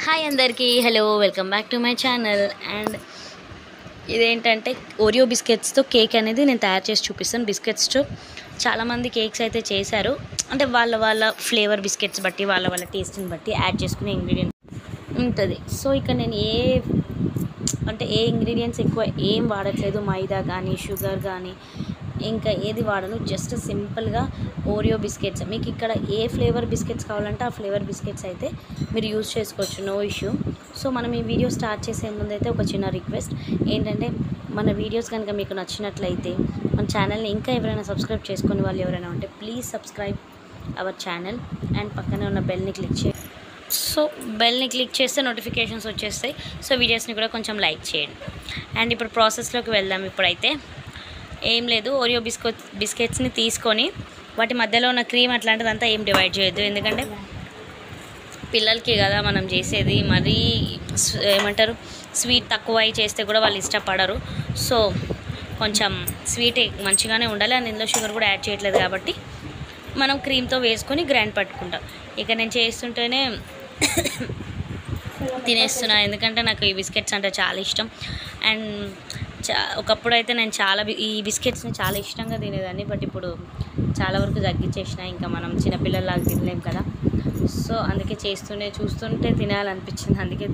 Hi అందరికీ hello welcome back to my channel. And ఇదేంటంటే Oreo బిస్కెట్స్తో cake అనేది నేను తయారు చేసి చూపిస్తాను. బిస్కెట్స్తో చాలామంది కేక్స్ అయితే చేశారు, అంటే వాళ్ళ ఫ్లేవర్ బిస్కెట్స్ బట్టి వాళ్ళ టేస్ట్ని బట్టి యాడ్ చేసుకునే ఇంగ్రీడియంట్ ఉంటుంది. సో ఇక నేను ఏ ఇంగ్రీడియంట్స్ ఎక్కువ ఏం వాడట్లేదు, మైదా కానీ షుగర్ కానీ ఇంకా ఏది వాడను. జస్ట్ సింపుల్గా ఓరియో బిస్కెట్స్, మీకు ఇక్కడ ఏ ఫ్లేవర్ బిస్కెట్స్ కావాలంటే ఆ ఫ్లేవర్ బిస్కెట్స్ అయితే మీరు యూజ్ చేసుకోవచ్చు, నో ఇష్యూ. సో మనం ఈ వీడియో స్టార్ట్ చేసే ముందు అయితే ఒక చిన్న రిక్వెస్ట్ ఏంటంటే, మన వీడియోస్ కనుక మీకు నచ్చినట్లయితే మన ఛానల్ని ఇంకా ఎవరైనా సబ్స్క్రైబ్ చేసుకునే వాళ్ళు ఎవరైనా ఉంటే please subscribe our channel and పక్కనే ఉన్న బెల్ని క్లిక్ చేయండి. సో బెల్ని క్లిక్ చేస్తే నోటిఫికేషన్స్ వచ్చేస్తాయి. సో వీడియోస్ని కూడా కొంచెం లైక్ చేయండి. అండ్ ఇప్పుడు ప్రాసెస్లోకి వెళ్దాం. ఇప్పుడైతే ఏం లేదు, ఓరియో బిస్కెట్స్ని తీసుకొని వాటి మధ్యలో ఉన్న క్రీమ్ అట్లాంటిదంతా ఏం డివైడ్ చేయొద్దు, ఎందుకంటే పిల్లలకి కదా మనం చేసేది. మరీ ఏమంటారు, స్వీట్ తక్కువ చేస్తే కూడా వాళ్ళు ఇష్టపడరు. సో కొంచెం స్వీట్ మంచిగానే ఉండాలి, అండ్ ఇందులో షుగర్ కూడా యాడ్ చేయట్లేదు కాబట్టి మనం క్రీమ్తో వేసుకొని గ్రైండ్ పట్టుకుంటాం. ఇక నేను చేస్తుంటేనే తినేస్తున్నాను, ఎందుకంటే నాకు ఈ బిస్కెట్స్ అంటే చాలా ఇష్టం. అండ్ ఒకప్పుడు అయితే నేను ఈ బిస్కెట్స్ని చాలా ఇష్టంగా తినేదాన్ని, బట్ ఇప్పుడు చాలా వరకు తగ్గించేసిన. ఇంకా మనం చిన్నపిల్లలాగా తినలేం కదా, సో అందుకే చూస్తుంటే తినాలనిపించింది. అందుకే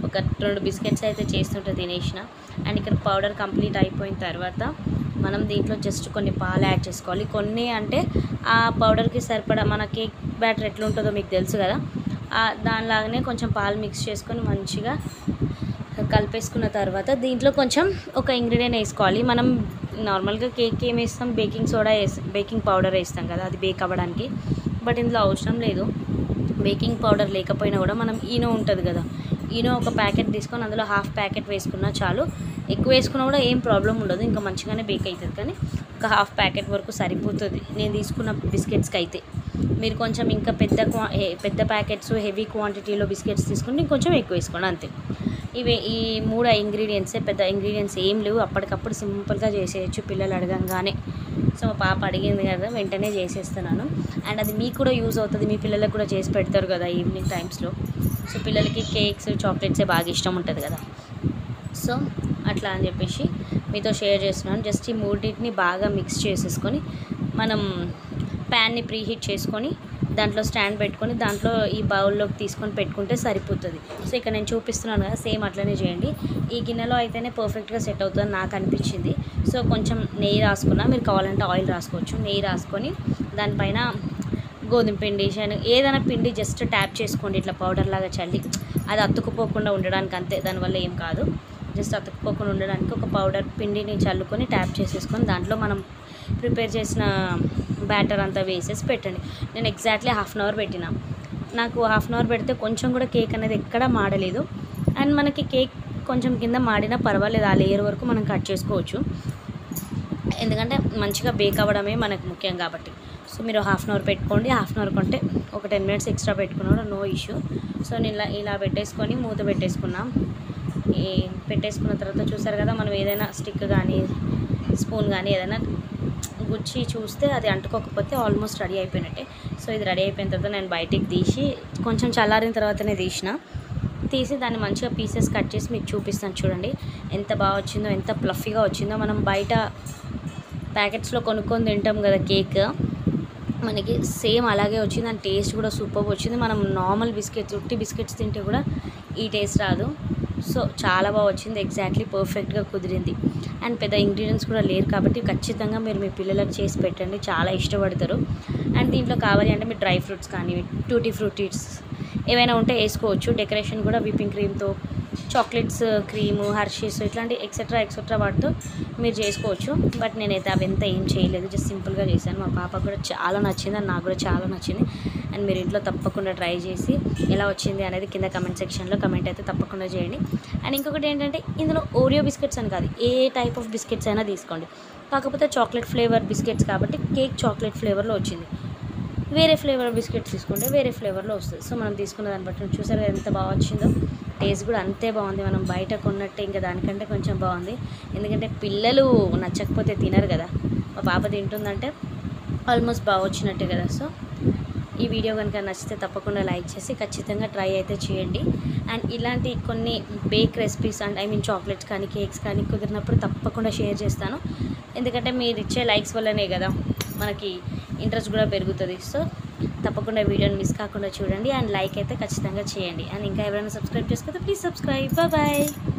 ఒక 2 బిస్కెట్స్ అయితే చేస్తుంటే తినేసిన. అండ్ ఇక్కడ పౌడర్ కంప్లీట్ అయిపోయిన తర్వాత మనం దీంట్లో జస్ట్ కొన్ని పాలు యాడ్ చేసుకోవాలి. కొన్ని అంటే ఆ పౌడర్కి సరిపడా మన కేక్ బ్యాటర్ ఎట్లుంటుందో మీకు తెలుసు కదా, దానిలాగానే కొంచెం పాలు మిక్స్ చేసుకొని మంచిగా కలిపేసుకున్న తర్వాత దీంట్లో కొంచెం ఒక ఇంగ్రీడియంట్ వేసుకోవాలి. మనం నార్మల్గా కేక్ ఏం వేస్తాం, బేకింగ్ పౌడర్ వేస్తాం కదా, అది బేక్ అవ్వడానికి. బట్ ఇందులో అవసరం లేదు. బేకింగ్ పౌడర్ లేకపోయినా కూడా మనం ఈనో ఉంటుంది కదా, ఈనో ఒక ప్యాకెట్ తీసుకొని అందులో హాఫ్ ప్యాకెట్ వేసుకున్నా చాలు. ఎక్కువ వేసుకున్నా కూడా ఏం ప్రాబ్లం ఉండదు, ఇంకా మంచిగానే బేక్ అవుతుంది. కానీ ఒక హాఫ్ ప్యాకెట్ వరకు సరిపోతుంది నేను తీసుకున్న బిస్కెట్స్కి అయితే. మీరు కొంచెం ఇంకా పెద్ద ప్యాకెట్స్ హెవీ క్వాంటిటీలో బిస్కెట్స్ తీసుకుంటే ఇంకొంచెం ఎక్కువ వేసుకోండి, అంతే. ఈ 3 ఇంగ్రీడియంట్సే, పెద్ద ఇంగ్రీడియంట్స్ ఏం లేవు, అప్పటికప్పుడు సింపుల్గా చేసేయచ్చు పిల్లలు అడగంగానే. సో మా పాప అడిగింది కదా, వెంటనే చేసేస్తున్నాను. అండ్ అది మీకు కూడా యూజ్ అవుతుంది, మీ పిల్లలకు కూడా చేసి పెడతారు కదా ఈవినింగ్ టైమ్స్లో. సో పిల్లలకి కేక్స్ చాక్లెట్సే బాగా ఇష్టం ఉంటుంది కదా, సో అట్లా అని చెప్పేసి మీతో షేర్ చేస్తున్నాను. జస్ట్ ఈ 3ని బాగా మిక్స్ చేసేసుకొని మనం ప్యాన్ని ప్రీహీట్ చేసుకొని దాంట్లో స్టాండ్ పెట్టుకొని దాంట్లో ఈ బౌల్లోకి తీసుకొని పెట్టుకుంటే సరిపోతుంది. సో ఇక్కడ నేను చూపిస్తున్నాను కదా, సేమ్ అట్లనే చేయండి. ఈ గిన్నెలో అయితేనే పర్ఫెక్ట్గా సెట్ అవుతుంది నాకు అనిపించింది. సో కొంచెం నెయ్యి రాసుకున్నా, మీరు కావాలంటే ఆయిల్ రాసుకోవచ్చు. నెయ్యి రాసుకొని దానిపైన గోధుమ పిండి ఏదైనా పిండి జస్ట్ ట్యాప్ చేసుకోండి, ఇట్లా పౌడర్ లాగా చల్లి. అది అతుక్కుపోకుండా ఉండడానికి అంతే, దానివల్ల ఏం కాదు. జస్ట్ అతుక్కుపోకుండా ఉండడానికి ఒక పౌడర్ పిండిని చల్లుకొని ట్యాప్ చేసేసుకొని దాంట్లో మనం ప్రిపేర్ చేసిన బ్యాటర్ అంతా వేసేసి పెట్టండి. నేను ఎగ్జాక్ట్లీ హాఫ్ అన్ అవర్ పెట్టిన. నాకు హాఫ్ అన్ అవర్ పెడితే కొంచెం కూడా కేక్ అనేది ఎక్కడా మాడలేదు. అండ్ మనకి కేక్ కొంచెం కింద మాడినా పర్వాలేదు, ఆ లేయర్ వరకు మనం కట్ చేసుకోవచ్చు, ఎందుకంటే మంచిగా బేక్ అవ్వడమే మనకు ముఖ్యం కాబట్టి. సో మీరు హాఫ్ అన్ అవర్ పెట్టుకోండి, హాఫ్ అన్ అవర్ కంటే ఒక 10 మినిట్స్ ఎక్స్ట్రా పెట్టుకున్నా నో ఇష్యూ. సో నేను ఇలా పెట్టేసుకొని మూత పెట్టేసుకున్నాం. పెట్టేసుకున్న తర్వాత చూసారు కదా, మనం ఏదైనా స్టిక్ కానీ స్పూన్ కానీ ఏదైనా గుచ్చి చూస్తే అది అంటుకోకపోతే ఆల్మోస్ట్ రెడీ అయిపోయినట్టే. సో ఇది రెడీ అయిపోయిన తర్వాత నేను బయటికి తీసి, కొంచెం చల్లారిన తర్వాతనే తీసి దాన్ని మంచిగా పీసెస్ కట్ చేసి మీకు చూపిస్తాను. చూడండి ఎంత బాగా వచ్చిందో, ఎంత ప్లఫీగా వచ్చిందో. మనం బయట ప్యాకెట్స్లో కొనుక్కొని తింటాం కదా కేక్, మనకి సేమ్ అలాగే వచ్చింది. అండ్ టేస్ట్ కూడా సూపర్ వచ్చింది. మనం నార్మల్ ఉట్టి బిస్కెట్స్ తింటే కూడా ఈ టేస్ట్ రాదు. సో చాలా బాగా వచ్చింది, ఎగ్జాక్ట్లీ పర్ఫెక్ట్గా కుదిరింది. అండ్ పెద్ద ఇంగ్రీడియంట్స్ కూడా లేరు కాబట్టి ఖచ్చితంగా మీరు మీ పిల్లలకు చేసి పెట్టండి, చాలా ఇష్టపడతారు. అండ్ దీంట్లో కావాలి అంటే మీరు డ్రై ఫ్రూట్స్ కానీ టూటీ ఫ్రూటీస్ ఏవైనా ఉంటే వేసుకోవచ్చు. డెకరేషన్ కూడా విప్పింగ్ క్రీమ్తో, చాక్లెట్స్, క్రీము, హర్షీస్ ఇట్లాంటి ఎక్సెట్రా వాటితో మీరు చేసుకోవచ్చు. బట్ నేనైతే అవంతా ఏం చేయలేదు, జస్ట్ సింపుల్గా చేశాను. మా పాపకు కూడా చాలా నచ్చింది అండ్ నాకు కూడా చాలా నచ్చింది. అండ్ మీరు ఇంట్లో తప్పకుండా ట్రై చేసి ఎలా వచ్చింది అనేది కింద కమెంట్ సెక్షన్లో కమెంట్ అయితే తప్పకుండా చేయండి. అండ్ ఇంకొకటి ఏంటంటే, ఇందులో ఓరియో బిస్కెట్స్ అని కాదు, ఏ టైప్ ఆఫ్ బిస్కెట్స్ అయినా తీసుకోండి. కాకపోతే చాక్లెట్ ఫ్లేవర్ బిస్కెట్స్ కాబట్టి కేక్ చాక్లెట్ ఫ్లేవర్లో వచ్చింది. వేరే ఫ్లేవర్ బిస్కెట్స్ తీసుకుంటే వేరే ఫ్లేవర్లో వస్తుంది. సో మనం తీసుకున్న దాన్ని బట్టి చూసారు ఎంత బాగా వచ్చిందో. టేస్ట్ కూడా అంతే బాగుంది, మనం బయట కొన్నట్టే, ఇంకా దానికంటే కొంచెం బాగుంది. ఎందుకంటే పిల్లలు నచ్చకపోతే తినరు కదా, మా పాప తింటుందంటే ఆల్మోస్ట్ బాగా వచ్చినట్టే కదా. సో ఈ వీడియో కనుక నచ్చితే తప్పకుండా లైక్ చేసి ఖచ్చితంగా ట్రై అయితే చేయండి. అండ్ ఇలాంటి కొన్ని బేక్ రెసిపీస్ అండ్ చాక్లెట్స్ కానీ కేక్స్ కానీ కుదిరినప్పుడు తప్పకుండా షేర్ చేస్తాను. ఎందుకంటే మీరు ఇచ్చే లైక్స్ వల్లనే కదా మనకి ఇంట్రెస్ట్ కూడా పెరుగుతుంది. సో తప్పకుండా వీడియోని మిస్ కాకుండా చూడండి అండ్ లైక్ అయితే ఖచ్చితంగా చేయండి. అండ్ ఇంకా ఎవరైనా సబ్స్క్రైబ్ చేసుకోతే ప్లీజ్ సబ్స్క్రైబ్. బాయ్.